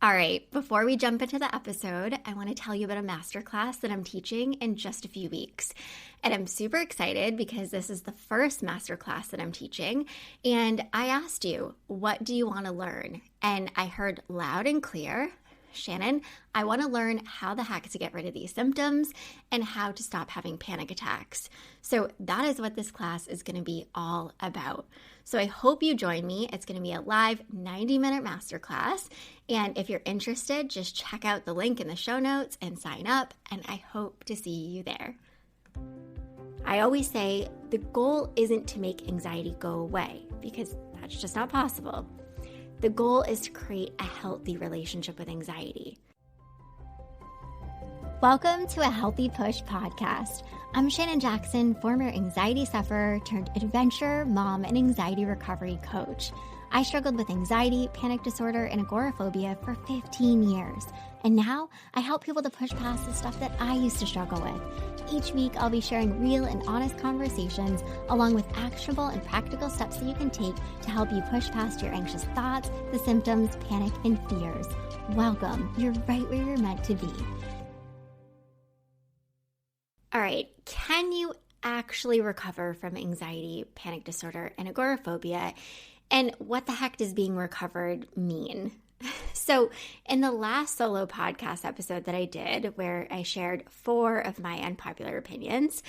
All right, before we jump into the episode, I want to tell you about a masterclass that I'm teaching in just a few weeks. And I'm super excited because this is the first masterclass that I'm teaching. And I asked you, what do you want to learn? And I heard loud and clear, Shannon, I want to learn how the heck to get rid of these symptoms and how to stop having panic attacks. So that is what this class is going to be all about. So I hope you join me. It's going to be a live 90-minute masterclass. And if you're interested, just check out the link in the show notes and sign up. And I hope to see you there. I always say the goal isn't to make anxiety go away because that's just not possible. The goal is to create a healthy relationship with anxiety. Welcome to a Healthy Push podcast. I'm Shannon Jackson, former anxiety sufferer turned adventure, mom, and anxiety recovery coach. I struggled with anxiety, panic disorder, and agoraphobia for 15 years. And now I help people to push past the stuff that I used to struggle with. Each week, I'll be sharing real and honest conversations along with actionable and practical steps that you can take to help you push past your anxious thoughts, the symptoms, panic, and fears. Welcome. You're right where you're meant to be. All right, can you actually recover from anxiety, panic disorder, and agoraphobia? And what the heck does being recovered mean? So in the last solo podcast episode that I did, where I shared 4 of my unpopular opinions,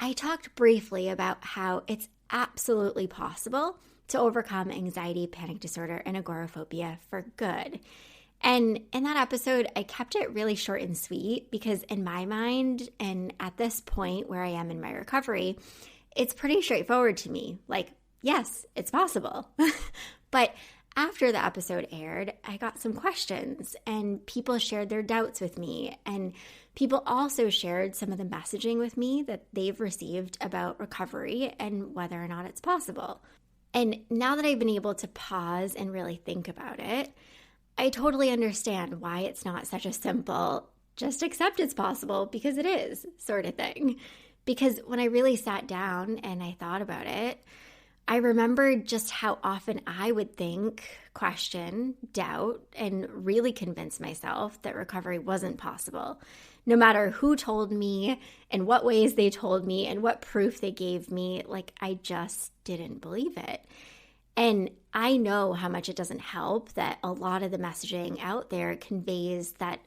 I talked briefly about how it's absolutely possible to overcome anxiety, panic disorder, and agoraphobia for good. And in that episode, I kept it really short and sweet because in my mind, and at this point where I am in my recovery, it's pretty straightforward to me. Like, yes, it's possible. But after the episode aired, I got some questions and people shared their doubts with me. And people also shared some of the messaging with me that they've received about recovery and whether or not it's possible. And now that I've been able to pause and really think about it, I totally understand why it's not such a simple, just accept it's possible because it is sort of thing. Because when I really sat down and I thought about it, I remembered just how often I would think, question, doubt, and really convince myself that recovery wasn't possible. No matter who told me, in what ways they told me, and what proof they gave me, like I just didn't believe it. And I know how much it doesn't help that a lot of the messaging out there conveys that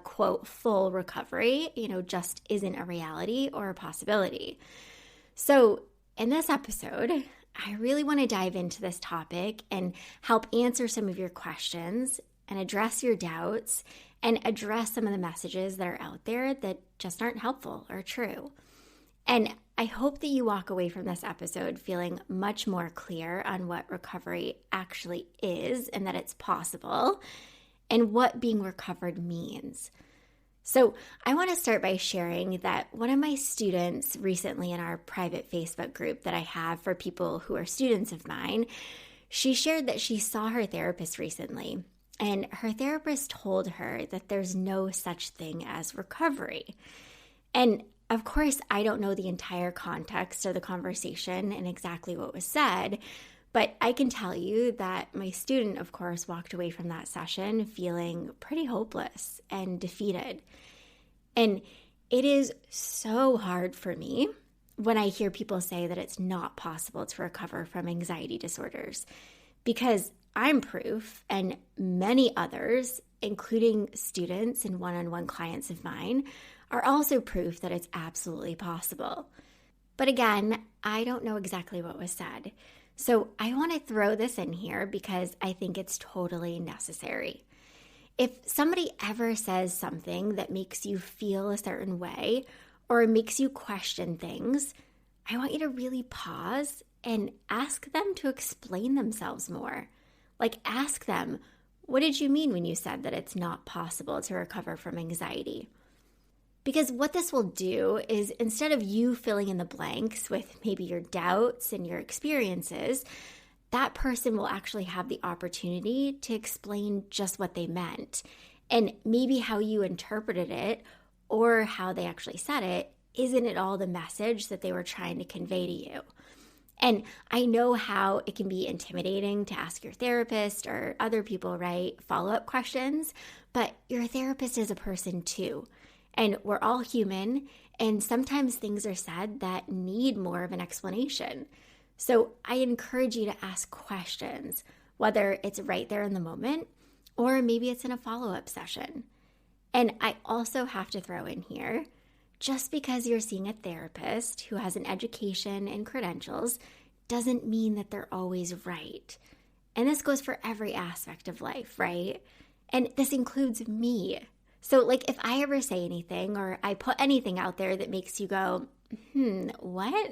quote, full recovery, just isn't a reality or a possibility. So in this episode, I really want to dive into this topic and help answer some of your questions and address your doubts and address some of the messages that are out there that just aren't helpful or true. And I hope that you walk away from this episode feeling much more clear on what recovery actually is and that it's possible and what being recovered means. So I want to start by sharing that one of my students recently in our private Facebook group that I have for people who are students of mine, she shared that she saw her therapist recently, and her therapist told her that there's no such thing as recovery. And of course, I don't know the entire context of the conversation and exactly what was said, but I can tell you that my student, of course, walked away from that session feeling pretty hopeless and defeated. And it is so hard for me when I hear people say that it's not possible to recover from anxiety disorders, because I'm proof, and many others, including students and one-on-one clients of mine, are also proof that it's absolutely possible. But again, I don't know exactly what was said. So I want to throw this in here because I think it's totally necessary. If somebody ever says something that makes you feel a certain way or makes you question things, I want you to really pause and ask them to explain themselves more. Like, ask them, what did you mean when you said that it's not possible to recover from anxiety? Because what this will do is, instead of you filling in the blanks with maybe your doubts and your experiences, that person will actually have the opportunity to explain just what they meant. And maybe how you interpreted it or how they actually said it isn't at all the message that they were trying to convey to you. And I know how it can be intimidating to ask your therapist or other people, right, follow-up questions, but your therapist is a person too. And we're all human, and sometimes things are said that need more of an explanation. So I encourage you to ask questions, whether it's right there in the moment, or maybe it's in a follow-up session. And I also have to throw in here, just because you're seeing a therapist who has an education and credentials doesn't mean that they're always right. And this goes for every aspect of life, right? And this includes me. So like if I ever say anything or I put anything out there that makes you go, what?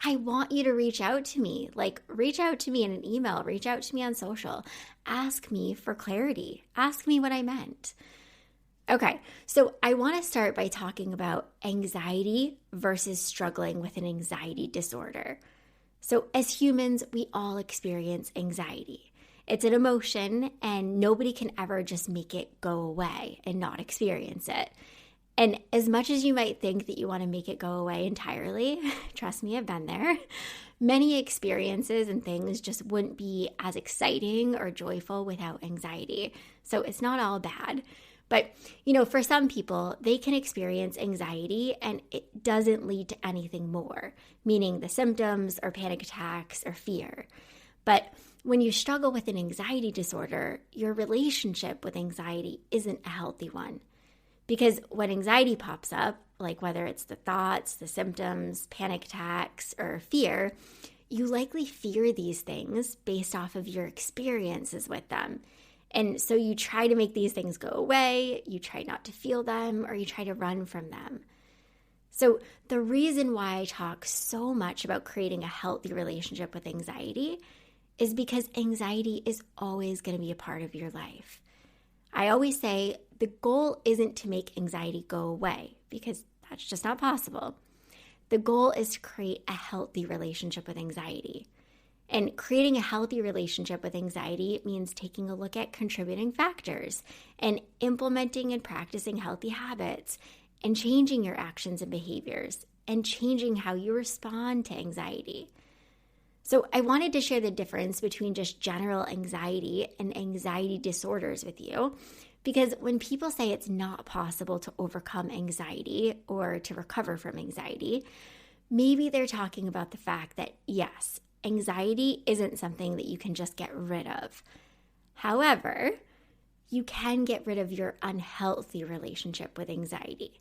I want you to reach out to me. Like reach out to me in an email, reach out to me on social. Ask me for clarity. Ask me what I meant. Okay, so I want to start by talking about anxiety versus struggling with an anxiety disorder. So as humans, we all experience anxiety. It's an emotion and nobody can ever just make it go away and not experience it. And as much as you might think that you want to make it go away entirely, trust me, I've been there, many experiences and things just wouldn't be as exciting or joyful without anxiety. So it's not all bad. But, for some people, they can experience anxiety and it doesn't lead to anything more, meaning the symptoms or panic attacks or fear. But when you struggle with an anxiety disorder, your relationship with anxiety isn't a healthy one. Because when anxiety pops up, like whether it's the thoughts, the symptoms, panic attacks, or fear, you likely fear these things based off of your experiences with them. And so you try to make these things go away, you try not to feel them, or you try to run from them. So the reason why I talk so much about creating a healthy relationship with anxiety is because anxiety is always going to be a part of your life. I always say the goal isn't to make anxiety go away because that's just not possible. The goal is to create a healthy relationship with anxiety. And creating a healthy relationship with anxiety means taking a look at contributing factors and implementing and practicing healthy habits and changing your actions and behaviors and changing how you respond to anxiety. So I wanted to share the difference between just general anxiety and anxiety disorders with you, because when people say it's not possible to overcome anxiety or to recover from anxiety, maybe they're talking about the fact that, yes, anxiety isn't something that you can just get rid of. However, you can get rid of your unhealthy relationship with anxiety.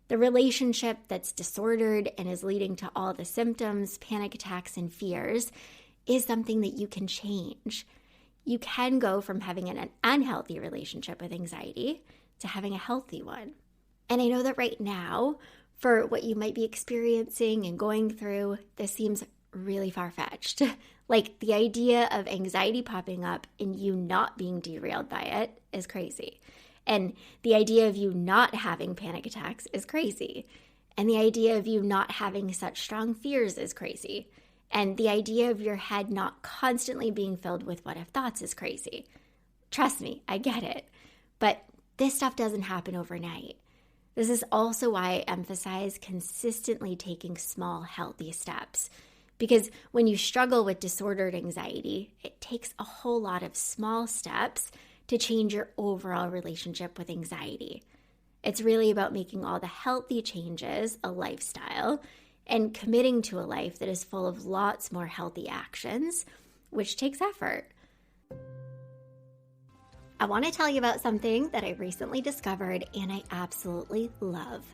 The relationship that's disordered and is leading to all the symptoms, panic attacks, and fears is something that you can change. You can go from having an unhealthy relationship with anxiety to having a healthy one. And I know that right now, for what you might be experiencing and going through, this seems really far-fetched. Like the idea of anxiety popping up and you not being derailed by it is crazy. And the idea of you not having panic attacks is crazy. And the idea of you not having such strong fears is crazy. And the idea of your head not constantly being filled with what if thoughts is crazy. Trust me, I get it. But this stuff doesn't happen overnight. This is also why I emphasize consistently taking small, healthy steps. Because when you struggle with disordered anxiety, it takes a whole lot of small steps to change your overall relationship with anxiety. It's really about making all the healthy changes a lifestyle and committing to a life that is full of lots more healthy actions, which takes effort. I want to tell you about something that I recently discovered and I absolutely love: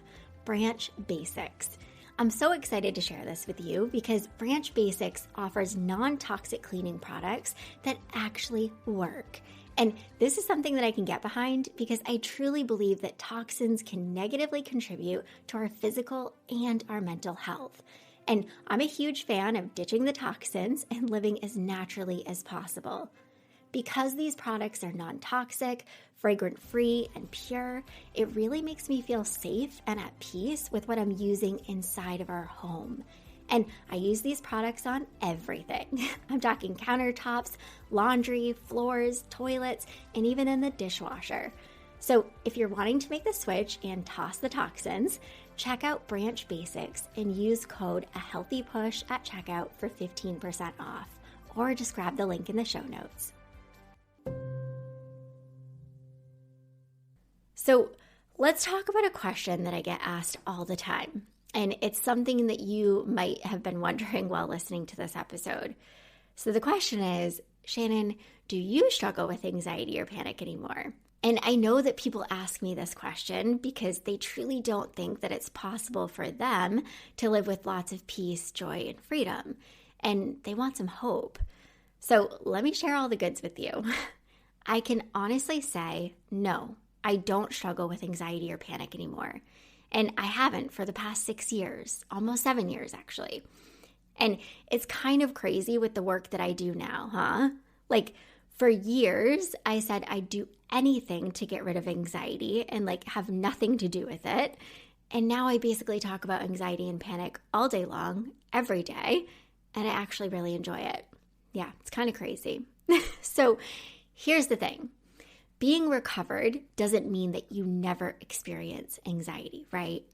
Branch Basics. I'm so excited to share this with you because Branch Basics offers non-toxic cleaning products that actually work. And this is something that I can get behind because I truly believe that toxins can negatively contribute to our physical and our mental health. And I'm a huge fan of ditching the toxins and living as naturally as possible. Because these products are non-toxic, fragrance-free, and pure, it really makes me feel safe and at peace with what I'm using inside of our home. And I use these products on everything. I'm talking countertops, laundry, floors, toilets, and even in the dishwasher. So if you're wanting to make the switch and toss the toxins, check out Branch Basics and use code AHEALTHYPUSH at checkout for 15% off, or just grab the link in the show notes. So let's talk about a question that I get asked all the time, and it's something that you might have been wondering while listening to this episode. So the question is, Shannon, do you struggle with anxiety or panic anymore? And I know that people ask me this question because they truly don't think that it's possible for them to live with lots of peace, joy, and freedom. And they want some hope. So let me share all the goods with you. I can honestly say, no, I don't struggle with anxiety or panic anymore. And I haven't for the past 6 years, almost 7 years actually. And it's kind of crazy with the work that I do now, huh? Like for years, I said I'd do anything to get rid of anxiety and have nothing to do with it. And now I basically talk about anxiety and panic all day long, every day, and I actually really enjoy it. Yeah, it's kind of crazy. So here's the thing. Being recovered doesn't mean that you never experience anxiety, right?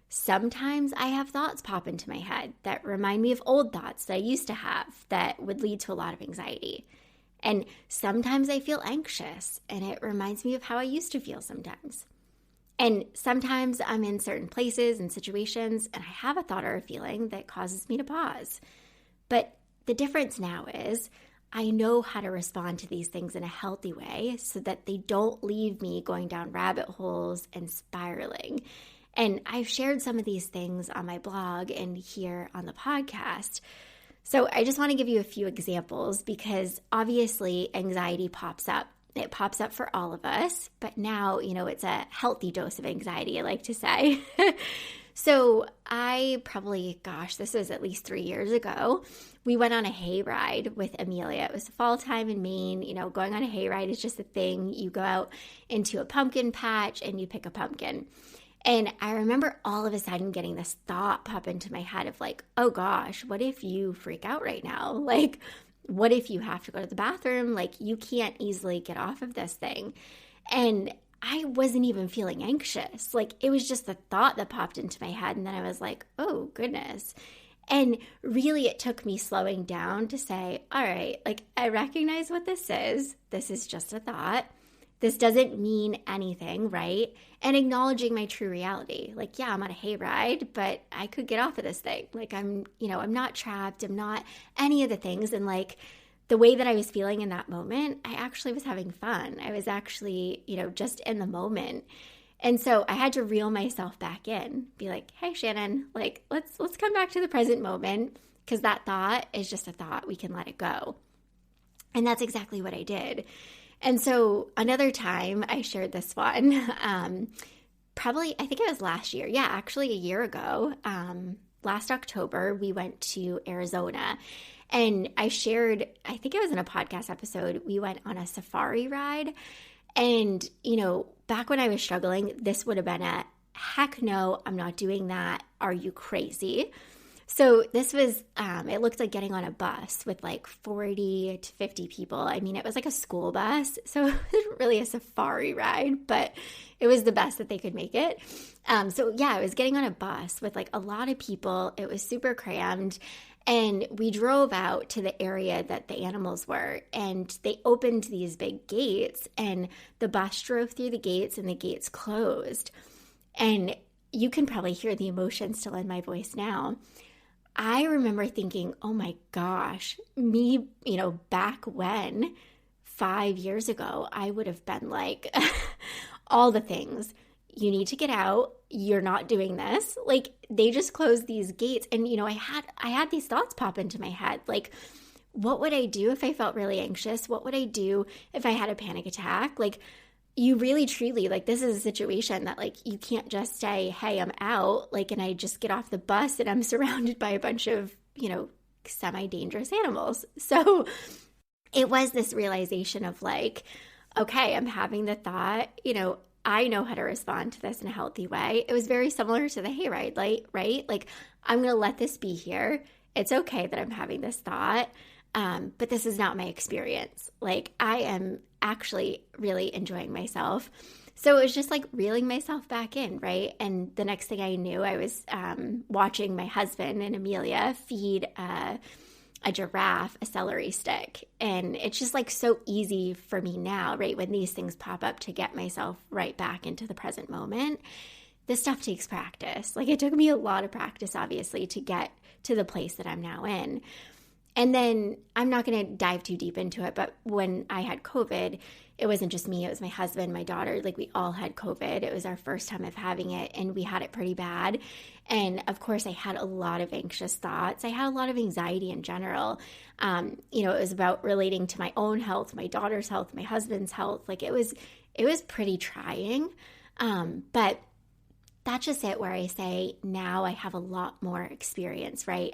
Sometimes I have thoughts pop into my head that remind me of old thoughts that I used to have that would lead to a lot of anxiety. And sometimes I feel anxious, and it reminds me of how I used to feel sometimes. And sometimes I'm in certain places and situations, and I have a thought or a feeling that causes me to pause. But the difference now is I know how to respond to these things in a healthy way so that they don't leave me going down rabbit holes and spiraling. And I've shared some of these things on my blog and here on the podcast. So I just want to give you a few examples because obviously anxiety pops up. It pops up for all of us, but now, it's a healthy dose of anxiety, I like to say. So this was at least 3 years ago. We went on a hayride with Amelia. It was fall time in Maine. Going on a hayride is just a thing. You go out into a pumpkin patch and you pick a pumpkin. And I remember all of a sudden getting this thought pop into my head of oh gosh, what if you freak out right now? What if you have to go to the bathroom? You can't easily get off of this thing. And I wasn't even feeling anxious. It was just the thought that popped into my head. And then I was like, oh goodness. And really it took me slowing down to say, all right, I recognize what this is. This is just a thought. This doesn't mean anything, right? And acknowledging my true reality. Yeah, I'm on a hayride, but I could get off of this thing. I'm not trapped. I'm not any of the things. And the way that I was feeling in that moment, I actually was having fun. I was actually, just in the moment. And so I had to reel myself back in, be like, hey, Shannon, let's come back to the present moment because that thought is just a thought. We can let it go. And that's exactly what I did. And so another time I shared this one, I think it was last year. Yeah, actually a year ago, last October, we went to Arizona and I shared, I think it was in a podcast episode, we went on a safari ride. And, back when I was struggling, this would have been a heck no, I'm not doing that. Are you crazy? So this was, it looked like getting on a bus with 40 to 50 people. I mean, it was like a school bus. So it wasn't really a safari ride, but it was the best that they could make it. So yeah, I was getting on a bus with a lot of people. It was super crammed. And we drove out to the area that the animals were, and they opened these big gates, and the bus drove through the gates, and the gates closed. And you can probably hear the emotion still in my voice now. I remember thinking, oh my gosh, me, back when 5 years ago, I would have been all the things. You need to get out. You're not doing this. They just closed these gates. And, I had these thoughts pop into my head. What would I do if I felt really anxious? What would I do if I had a panic attack? You really, truly, this is a situation that, you can't just say, hey, I'm out, and I just get off the bus and I'm surrounded by a bunch of, semi-dangerous animals. So it was this realization of okay, I'm having the thought, I know how to respond to this in a healthy way. It was very similar to the hayride, right? I'm going to let this be here. It's okay that I'm having this thought, but this is not my experience. I am actually really enjoying myself. So it was just like reeling myself back in, right? And the next thing I knew, I was watching my husband and Amelia feed a giraffe a celery stick. And it's just like so easy for me now, right? When these things pop up, to get myself right back into the present moment. This stuff takes practice. Like, it took me a lot of practice, obviously, to get to the place that I'm now in. And then I'm not going to dive too deep into it, but when I had COVID, it wasn't just me, it was my husband, my daughter, like we all had COVID. It was our first time of having it, and we had it pretty bad. And of course, I had a lot of anxious thoughts. I had a lot of anxiety in general. It was about relating to my own health, my daughter's health, my husband's health. Like it was pretty trying. But that's just it, where I say now I have a lot more experience, right?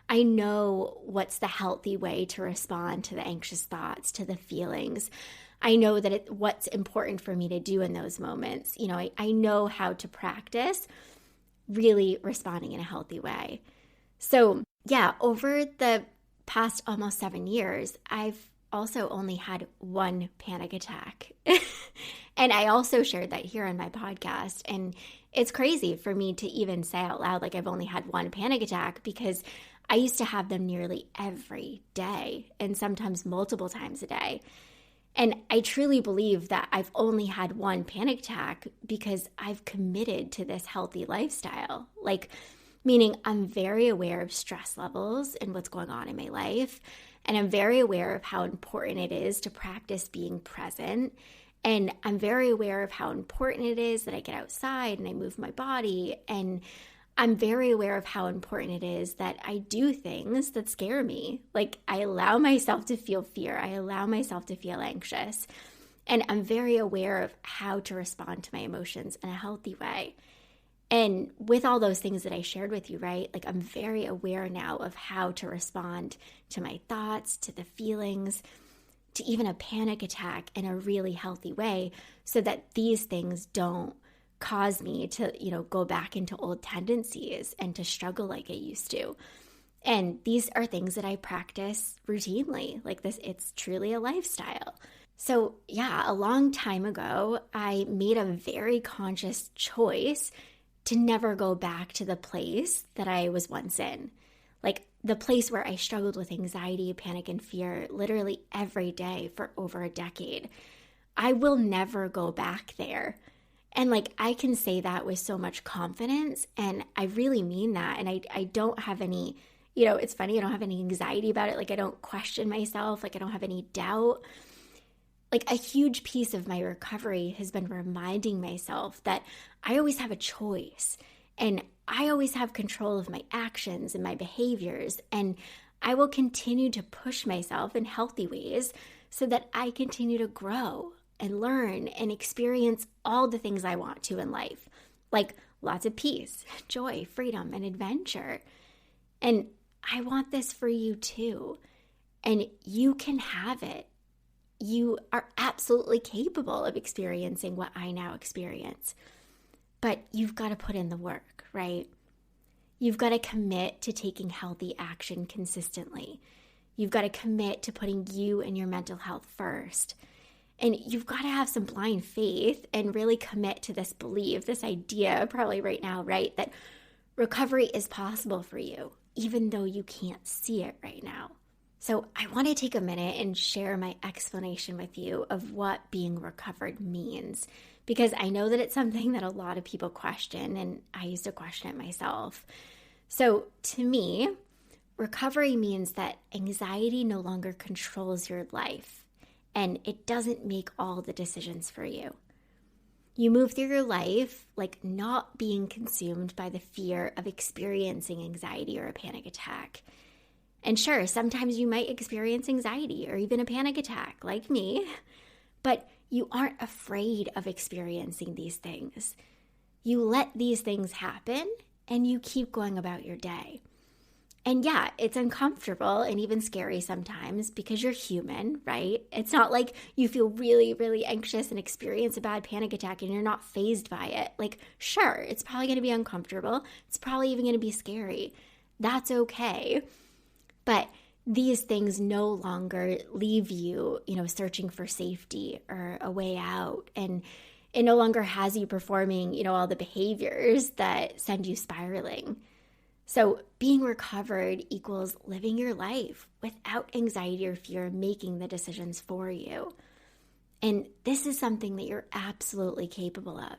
I know what's the healthy way to respond to the anxious thoughts, to the feelings. I know that what's important for me to do in those moments. I know how to practice really responding in a healthy way. So yeah, over the past almost 7 years, I've also only had one panic attack. And I also shared that here on my podcast. And it's crazy for me to even say out loud, like I've only had one panic attack, because I used to have them nearly every day, and sometimes multiple times a day. And I truly believe that I've only had one panic attack because I've committed to this healthy lifestyle. Like, meaning I'm very aware of stress levels and what's going on in my life. And I'm very aware of how important it is to practice being present. And I'm very aware of how important it is that I get outside and I move my body. And I'm very aware of how important it is that I do things that scare me. Like, I allow myself to feel fear. I allow myself to feel anxious. And I'm very aware of how to respond to my emotions in a healthy way. And with all those things that I shared with you, right? Like, I'm very aware now of how to respond to my thoughts, to the feelings, to even a panic attack in a really healthy way, so that these things don't cause me to, go back into old tendencies and to struggle like I used to. And these are things that I practice routinely. Like this, it's truly a lifestyle. So yeah, a long time ago, I made a very conscious choice to never go back to the place that I was once in. Like the place where I struggled with anxiety, panic, and fear literally every day for over a decade. I will never go back there. And like, I can say that with so much confidence, and I really mean that. And I don't have any, it's funny, I don't have any anxiety about it. Like, I don't question myself. Like, I don't have any doubt. Like, a huge piece of my recovery has been reminding myself that I always have a choice, and I always have control of my actions and my behaviors. And I will continue to push myself in healthy ways so that I continue to grow and learn and experience all the things I want to in life, like lots of peace, joy, freedom, and adventure. And I want this for you too. And you can have it. You are absolutely capable of experiencing what I now experience. But you've got to put in the work, right? You've got to commit to taking healthy action consistently. You've got to commit to putting you and your mental health first. And you've got to have some blind faith and really commit to this belief, this idea, probably right now, right, that recovery is possible for you, even though you can't see it right now. So I want to take a minute and share my explanation with you of what being recovered means, because I know that it's something that a lot of people question, and I used to question it myself. So to me, recovery means that anxiety no longer controls your life, and it doesn't make all the decisions for you. You move through your life like not being consumed by the fear of experiencing anxiety or a panic attack. And sure, sometimes you might experience anxiety or even a panic attack like me, but you aren't afraid of experiencing these things. You let these things happen and you keep going about your day. And yeah, it's uncomfortable and even scary sometimes because you're human, right? It's not like you feel really, really anxious and experience a bad panic attack and you're not fazed by it. Like, sure, it's probably going to be uncomfortable. It's probably even going to be scary. That's okay. But these things no longer leave you, searching for safety or a way out. And it no longer has you performing, all the behaviors that send you spiraling. So being recovered equals living your life without anxiety or fear making the decisions for you. And this is something that you're absolutely capable of.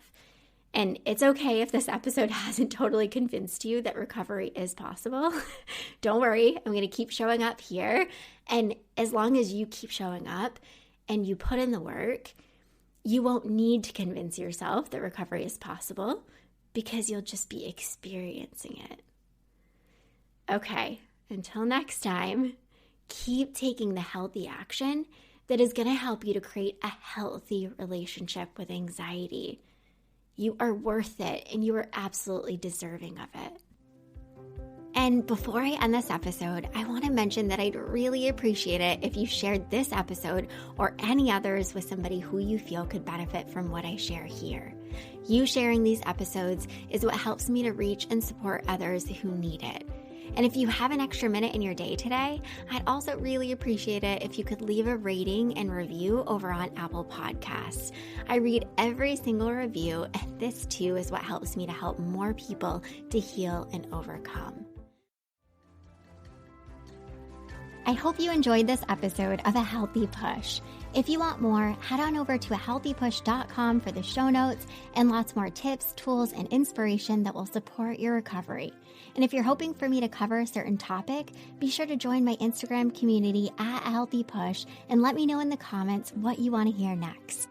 And it's okay if this episode hasn't totally convinced you that recovery is possible. Don't worry, I'm going to keep showing up here. And as long as you keep showing up and you put in the work, you won't need to convince yourself that recovery is possible because you'll just be experiencing it. Okay, until next time, keep taking the healthy action that is going to help you to create a healthy relationship with anxiety. You are worth it, and you are absolutely deserving of it. And before I end this episode, I want to mention that I'd really appreciate it if you shared this episode or any others with somebody who you feel could benefit from what I share here. You sharing these episodes is what helps me to reach and support others who need it. And if you have an extra minute in your day today, I'd also really appreciate it if you could leave a rating and review over on Apple Podcasts. I read every single review, and this too is what helps me to help more people to heal and overcome. I hope you enjoyed this episode of A Healthy Push. If you want more, head on over to ahealthypush.com for the show notes and lots more tips, tools, and inspiration that will support your recovery. And if you're hoping for me to cover a certain topic, be sure to join my Instagram community at A Healthy Push and let me know in the comments what you want to hear next.